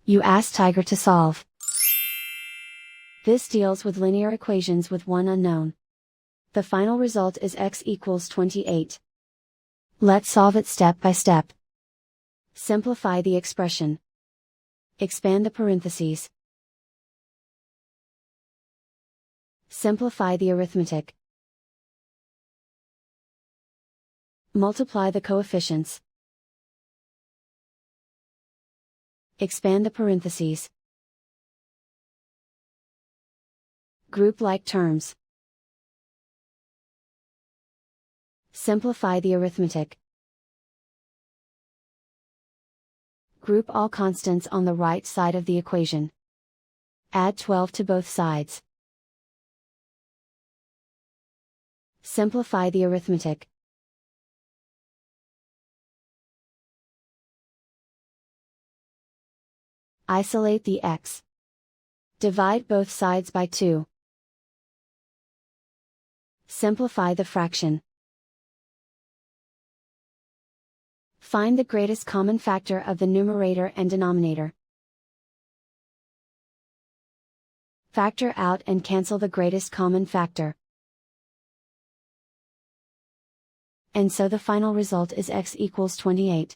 You ask Tiger to solve. This deals with linear equations with one unknown. The final result is x equals 28. Let's solve it step by step. Simplify the expression. Expand the parentheses. Simplify the arithmetic. Multiply the coefficients. Expand the parentheses. Group like terms. Simplify the arithmetic. Group all constants on the right side of the equation. Add 12 to both sides. Simplify the arithmetic. Isolate the x. Divide both sides by 2. Simplify the fraction. Find the greatest common factor of the numerator and denominator. Factor out and cancel the greatest common factor. And so the final result is x equals 28.